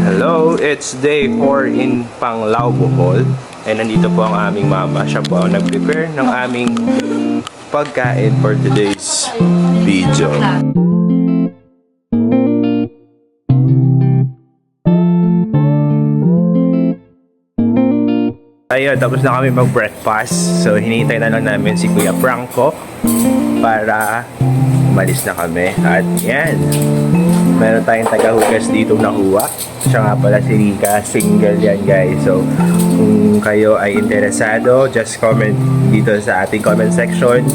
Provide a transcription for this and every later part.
Hello, it's day 4 in Panglao, Bohol. And nandito po ang aming mama. Siya po ang nag-prepare ng aming pagkain for today's video. Ayun, tapos na kami mag-breakfast. So, hinihintay na lang namin si Kuya Franco para umalis na kami. At yan, meron tayong tagahugas dito nakuha. Siya nga pala si Rika, single yan guys. So, kung kayo ay interesado, just comment dito sa ating comment section.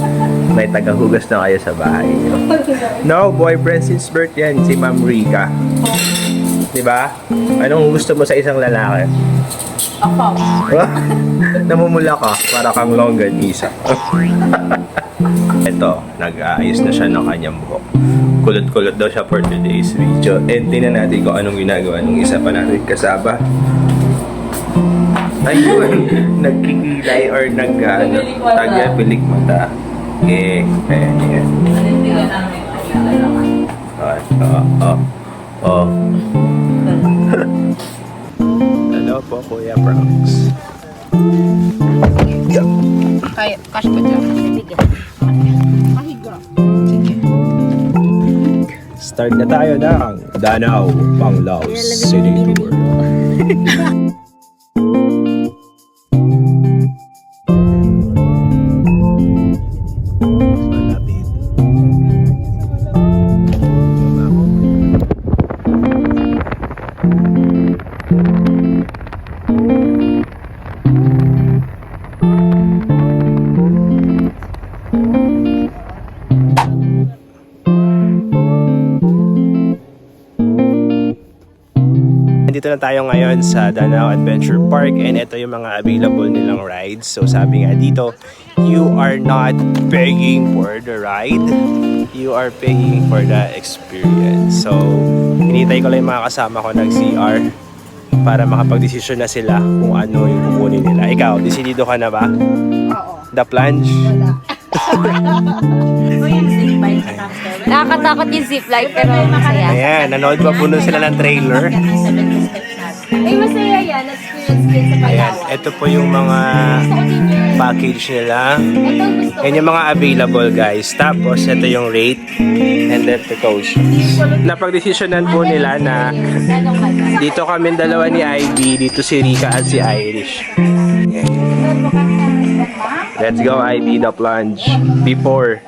May tagahugas na kayo sa bahay nyo. No, boyfriend since birth yan, si Ma'am Rika. Diba? Anong gusto mo sa isang lalaki? Ako. Namumula ka, para kang longganisa. Ito, nag-aayos na siya ng kanyang buhok. Kulot-kulot daw siya for today's video. And tingnan natin kung anong ginagawa ng isa pa natin kasama. Ayun, nagkikilay or nag-pilik mata. Ayan. Hello po, Kuya Franks. Kaya, cash ko dyan. Sige. Mahiga. Sige. Start na tayo ng Danao, Panglao City Tour. Dito na tayo ngayon sa Danao Adventure Park and ito yung mga available nilang rides. So sabi nga dito, you are not paying for the ride, you are paying for the experience. So hinihintay ko lang yung mga kasama ko nag-CR para makapag-desisyon na sila kung ano yung kukunin nila. Ikaw, desidido ka na ba? Oo. The plunge? Wala. Nakakatakot yung zipline pero masaya. Ayan, nanood pa po nun sila ng trailer. Ay, masaya yan. Experience din sa Ayan, Palawan. ito po yung mga package nila. Ito gusto Yan yung mga available guys. Tapos ito yung rate and then precautions. Napag-desisyonan po nila na dito kami dalawa ni Ivy, dito si Rika at si Irish. Let's go Ivy, the plunge. Before.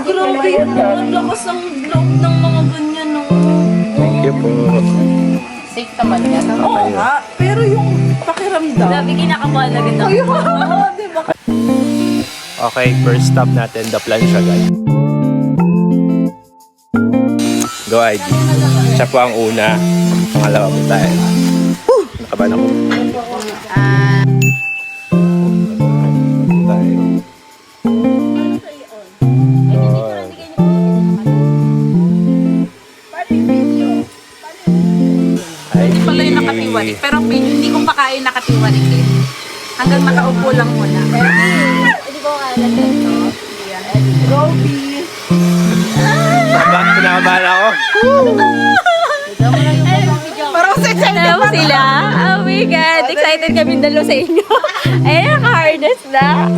Grabe yun. Ang lakas ang loob ng mga ganyan. Thank you po. Safe naman yan. Oo nga, pero yung pakiramdam. Grabe, kinakabahan na ganda. Okay, first stop natin, the plunge agad. Go Ivy. Siya po ang una. Pangalawa po tayo. Nakabahan ako. Pala yung nakatiwarik. Pero hindi ko pa kaya nakatiwarik eh. Hanggang nakaupo lang muna. Hindi ko alam ito. Gobi! Pinakabahan ako. Parang excited Hello sila. Oh my God. Excited kami dalawa sa inyo. Ayun, naka-harness na.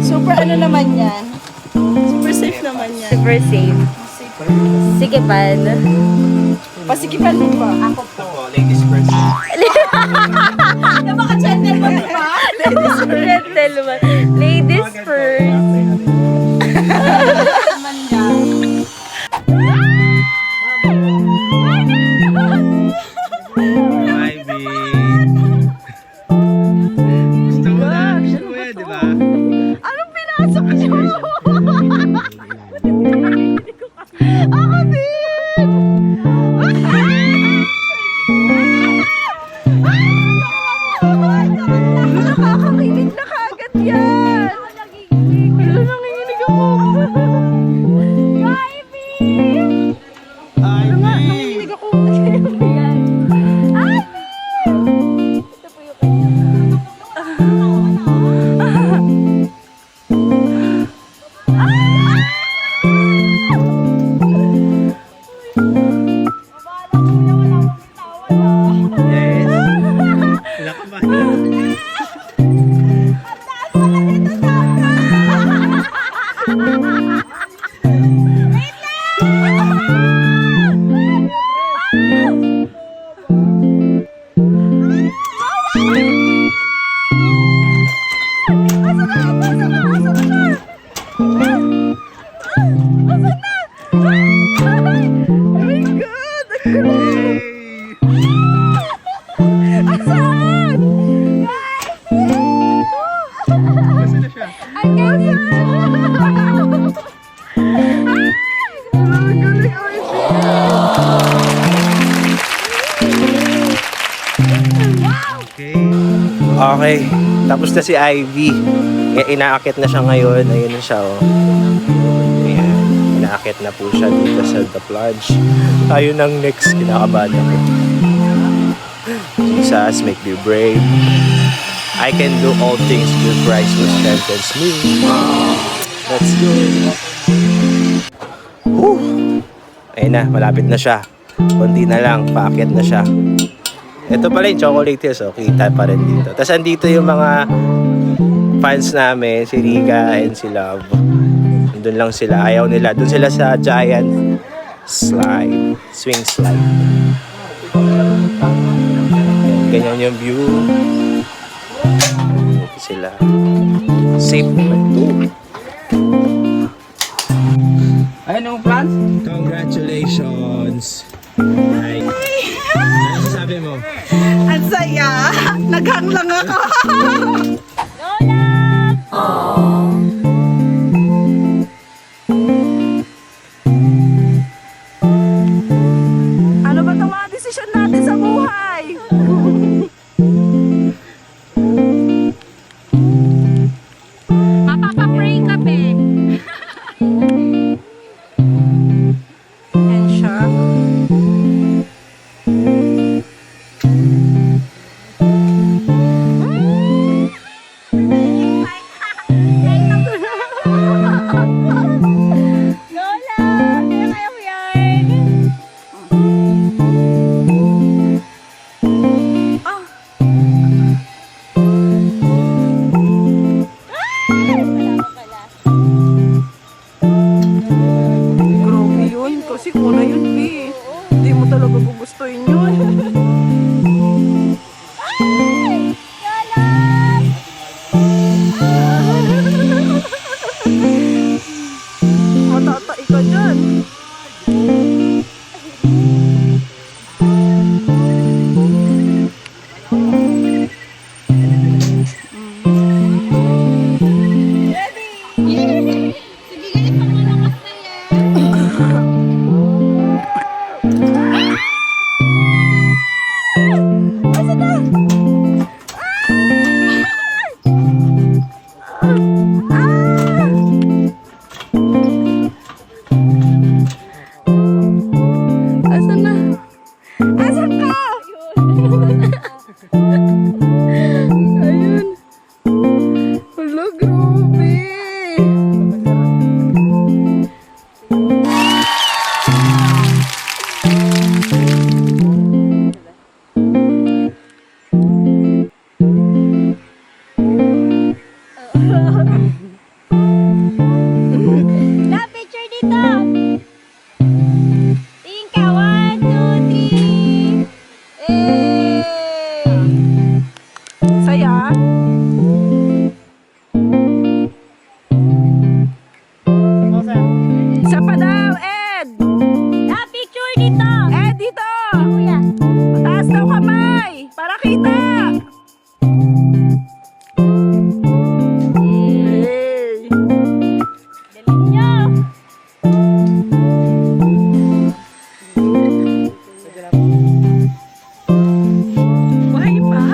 Super ano naman yan. Super safe naman yan. Super safe. Sige, pan. Pasikipan mo ba? Ako po. Ladies first. Napaka-gentleman mo ba? Gentleman. Ladies first. Naman yan. Ivy. Gusto mo na? Gusto mo yan, di ba? Anong pinasok niyo? Ako din! Nakakakilig na kagad yan! Asan? Kasi na siya. Ay, asan? Okay. Tapos na si Ivy. Inaakit na siya ngayon. Ayun na siya, oh. Ayan. Inaakit na po siya dito sa The Plunge. Tayo ng next. Kinakabahan ako. Jesus, make me brave. I can do all things through Christ who strengthens me. Let's go. Whew. Ayun na, malapit na siya. Kunti na lang, paakyat na siya. Ito pala yung Chocolate Hills, oh. Kita pa rin dito. Tapos andito yung mga fans namin, si Riga and si Love. Doon lang sila, ayaw nila. Doon sila sa giant slide, swing slide. Ganyan yung view. Dito sila. Safe naman to. Ayun yung plans? Congratulations! Ay. Ano sabi mo? Ang saya! Naghang lang ako! Ano ba itong mga desisyon natin sa buhay? Mapapapray ka, be. Yan siya. Lola, kaya kaya mo yan. Wala ka pala. Grabe yun. Kasi kuna yun, B. Hindi mo talaga gugustuhin yun. Matatai ka dyan. Sige, guys, pang malakas na yan. Asan na? Asan ka? Ayun. Hala, grabe. La, picture dito. Tingin ka, 1, 2, 3. Saya? Isa pa daw, Ed! La, picture dito. Ed, dito! Kuya. Taas daw kamay! Para kita! Hey! Galing niyo. Buhay pa?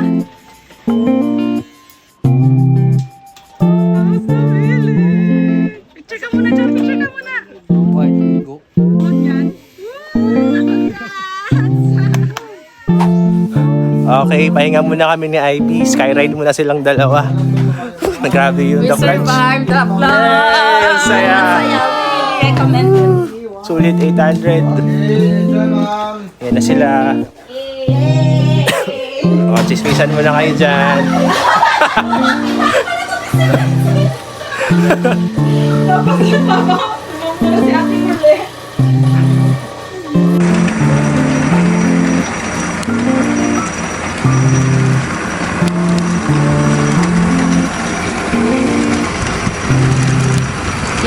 Ang sarili! Picture ka muna dyan! Picture ka muna! Oh, yan. Okay, pahinga muna kami ni Ivy. Skyride muna silang dalawa. Grabe yung The Plunge. the Yay! Ang saya! Recommend. Sulit 800. Yan na sila. O, chismisan muna kayo dyan. Si Ate Murle.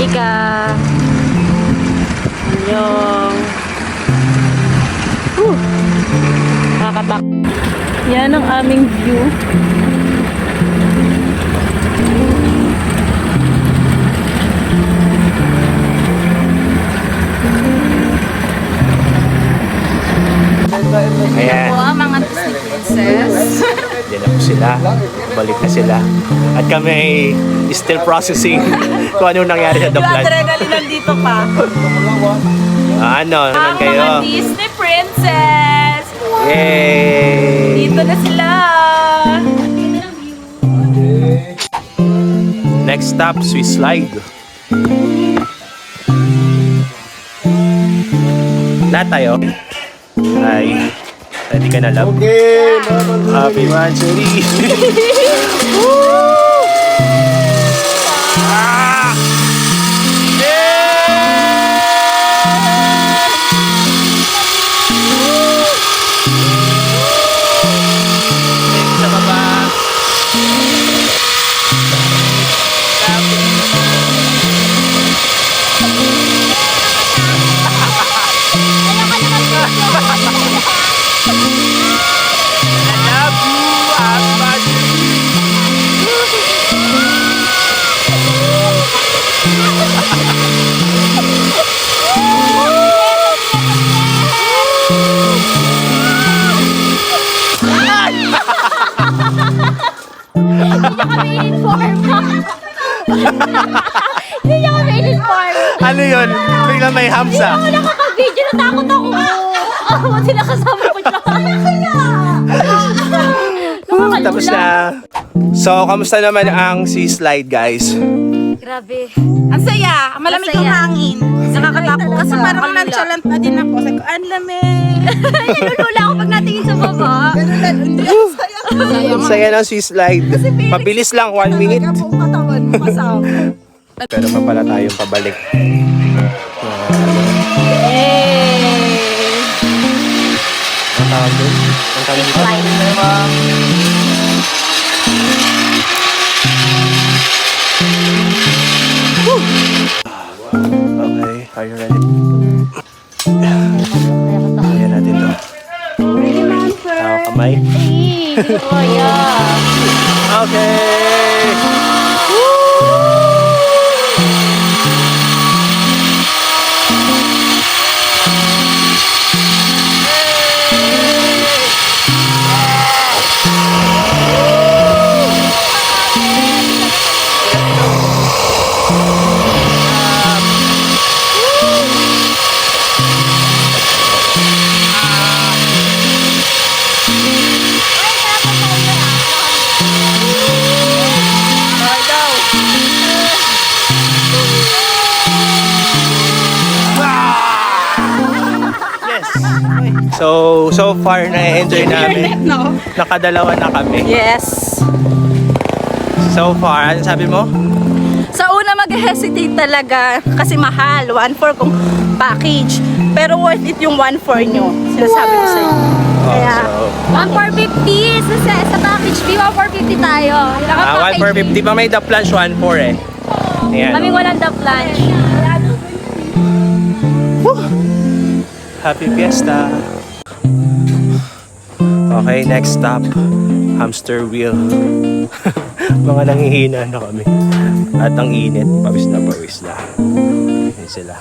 Ika. Yung. Nakakatak. Yan ang aming view. Ayan. O, ang mga Disney princess. Yan na po sila. Balik na sila. At kami ay still processing kung ano nangyari sa The Yung Blood. adrenaline nandito pa. Ano naman Ang kayo? mga Disney princess. Yay! Dito na sila. Next stop, Swiss Slide. Lahat tayo. Ay, ready ka na, love? Okay, Happy Manchuri! Ah! Thank sa baba. I love you, Happy Manchuri! Hindi niya kami in-inform. Ano yun? Biglang may hamsa. Ako nakaka-video, natakot ako. Buti nakasama ko siya. Tapos na. So, kamusta naman ang sea slide, guys? Grabe. Ang saya. Malamig ang Masaya. hangin. Nakakatakot. Kasi parang Kanila. nonchalant na din ako. Sabi ko, ang lamig. Nalulula ako pag natingin sa baba. Hindi, ang saya. Ang saya ng sea slide. Mabilis lang, 1 minute. Talaga buong katawan mo kasama. Pero pa pala tayong pabalik. Ang tawag doon? Ang tawag dito? Okay, are you ready? Ayan natin to. Kamay. Oh, yeah. Okay! Yes! So far na-enjoy namin. No? Nakadalawa na kami. Yes. So far, ano sabi mo? Sa una mag-hesitate talaga kasi mahal, 1-4 kung package. Pero worth it yung 1-4 nyo. Sinasabi ko sa inyo. Kaya, so, 1,450 sa package fee, 1,450 tayo. 1 for 50 pa may the plunge 1 for eh. Ayan. Kaming walang the plunge. Happy Fiesta! Okay, next stop. Hamster wheel. Mga nangihina na kami. At ang init. Pawis na pawis na. Ayan sila.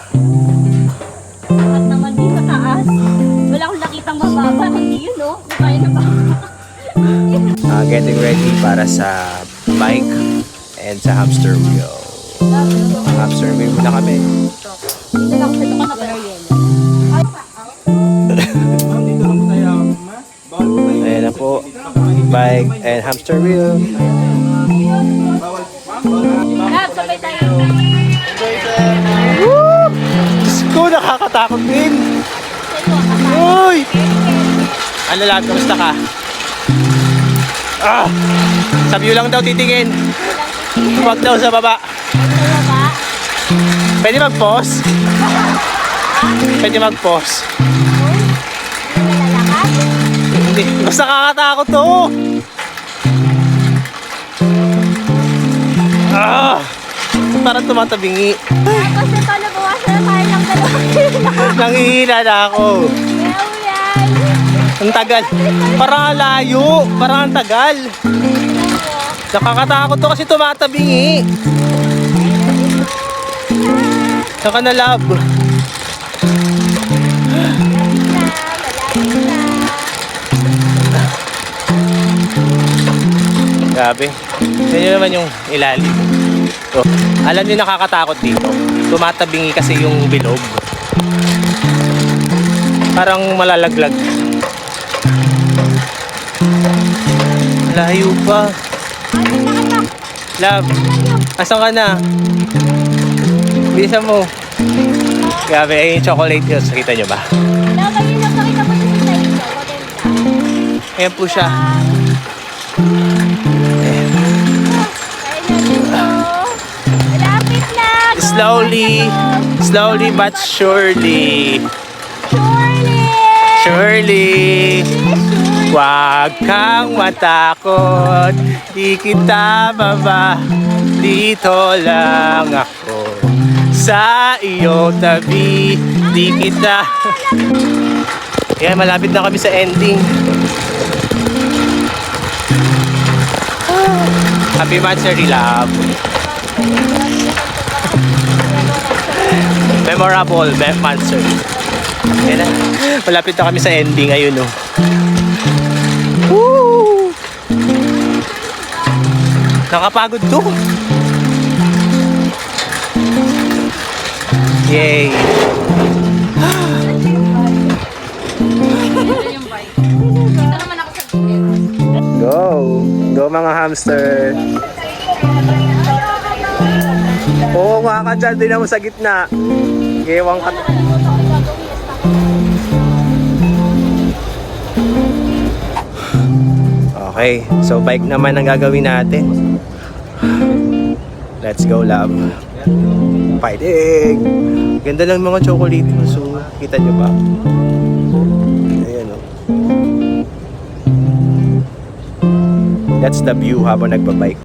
At naman din sa taas. Wala akong nakitang mababa. Hindi yun, no? Kaya na ba? Getting ready para sa bike and sa hamster wheel. Hamster wheel muna kami. Hindi lang sa tukang na yun. Ayan na po. Bike and hamster wheel. Lab, sabay tayo. Diyos ko, nakakatakot din. Uy! Ano lang, kamusta ka? Ah! Sa view lang daw titingin. Huwag daw sa baba. Pwede mag-pause? Pwede mag-pause? Hindi. Basta nakakatakot to. Ah! Parang tumatabingi. Tapos ito, nabawasan na tayo ng 2 kilo. Nangihina na ako. Kuya, Ang tagal. Parang ang layo. Parang ang tagal. Nakakatakot to kasi tumatabingi. Saka na love. Grabe. Yan naman yung ilalim. So, alam niyo nakakatakot dito. Tumatabingi kasi yung bilog. Parang malalaglag. Layo pa. Love, asan ka na? Bilisan mo. Grabe, ayun yung chocolate yun. Nakita nyo ba? Dapat yun ang pakita mo sa sila ito. Maganda. Ayan po siya. Kaya natin to. Malapit na. Go, Slowly but surely. Surely. Surely. Huwag kang matakot. Di kita baba. Dito lang ako. Sa iyong tabi. Di kita. Yan, malapit na kami sa ending. Happy Mansari Love. Memorable Mansari. Yan na. Malapit na kami sa ending. Ayun o. Woo! Nakapagod to. Yay! Go! Go mga hamster! Oo, nga ka dyan. Din mo sa gitna. Gewang ka. Okay, so bike naman ang gagawin natin. Let's go, love. Fighting! Ganda lang mga chocolate mo. So, kita nyo ba? Ayan o. That's the view habang nagbabike.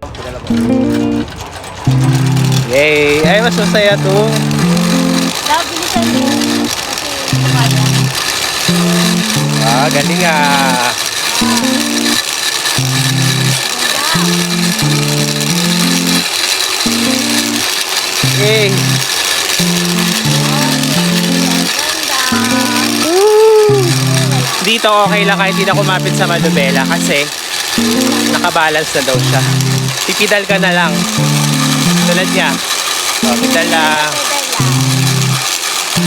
Yay! Ay, mas masaya to. Love, bilisan mo. Kasi kaya. Ah, galing ah. Yay! Dito okay lang kahit hindi na kumapit sa Manubela kasi nakabalance na daw siya. Pipidal ka na lang. Tulad niya. O, pidal lang.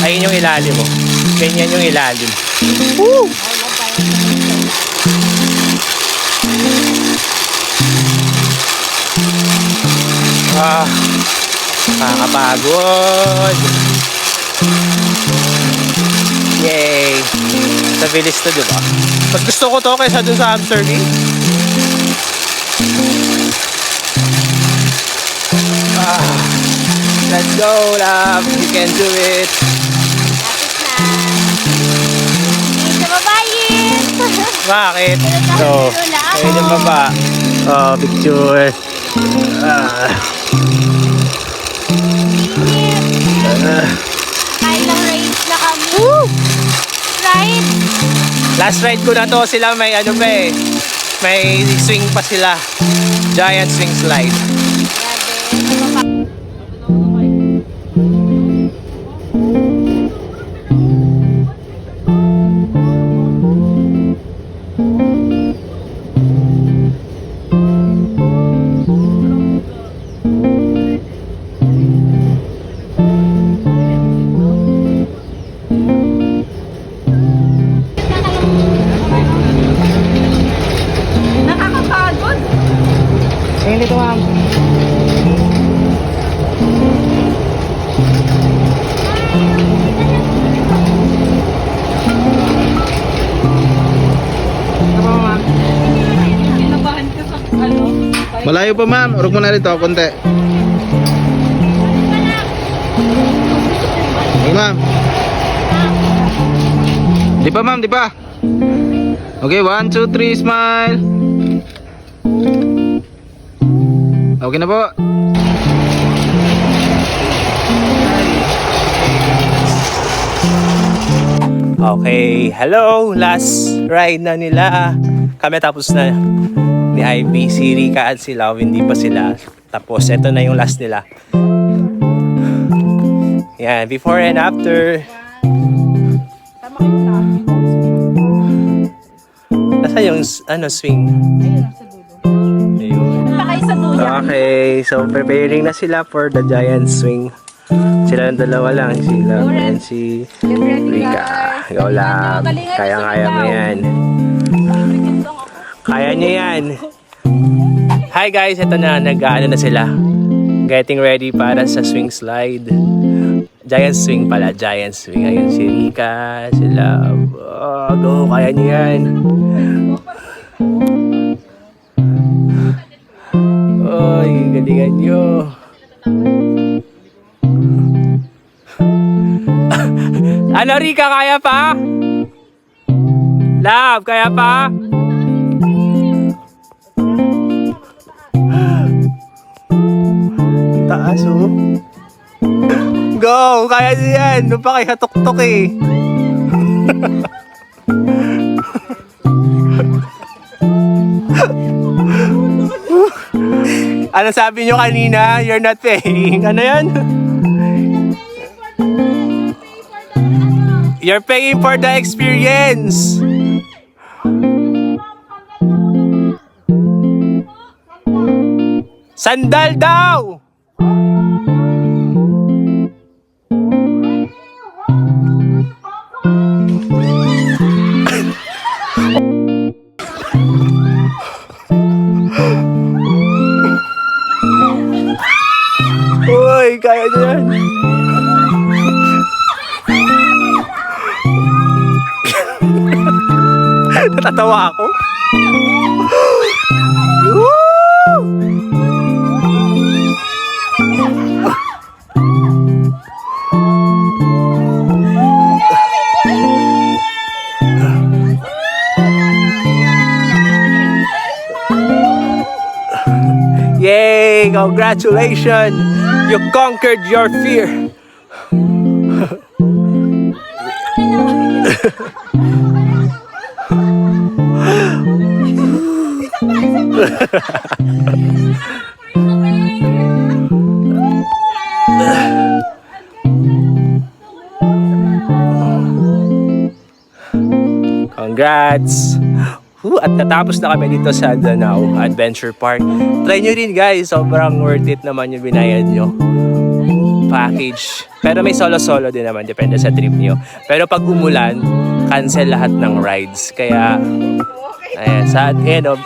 Ayun yung ilalim mo. Ganyan yung ilalim. Woo! Ah, nakakapagod. Yay! Sa bilis to, diba? Mas gusto ko to kaysa dun sa Amsterdam. Ah, let's go, love. You can do it. Sa babayin. Bakit? So, ayun yung baba. Oh, picture. Ah. Kailang race na kami. Right? Last ride ko na to, sila may ano pa eh. May swing pa sila. Giant swing slide. Nakakapagod. Ayun dito, ma'am. Kinabahan ka sa ano? Malayo pa ma'am, urog mo na rito, konti. Okay ma'am. Di pa ma'am, di pa. Okay, 1, 2, 3, smile. Okay na po. Okay, hello! Last ride na nila. Kami tapos na ni Ivy, si Rika at si Love, hindi pa sila. Tapos, eto na yung last nila. Yan, before and after. Nasaan yung swing? Ayun. Pa kayo sa dulo. Okay, so preparing na sila for the giant swing. Sila ng dalawa lang, si Love and si Rika. Ikaw lang, kaya-kaya mo yan. Kaya niya yan. Hi guys, ito na, nag-ano na sila. Getting ready para sa swing slide. Giant swing pala, giant swing. Ayun si Rika, si Love. Oh, go, kaya niya yan. Oy, galingan nyo. Ano, Rika, kaya pa? Love, kaya pa? Taas, oh. Go! Kaya niyo yan! Doon pa kayo tuk-tuk eh. Ano sabi nyo kanina? You're not paying. Ano yan? You're paying for the experience. Sandal daw! Uy, kaya niya yan. Natatawa ako. Woo! Yay! Congratulations! You conquered your fear. Congrats! At natapos na kami dito sa Danau Adventure Park. Try nyo rin guys, sobrang worth it naman yung binayad nyo. Package. Pero may solo-solo din naman, depende sa trip nyo. Pero pag umulan, cancel lahat ng rides. Kaya, ayan,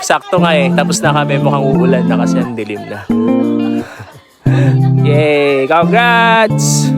sakto nga eh. Tapos na kami, mukhang uulan na kasi ang dilim na. Yay! Congrats!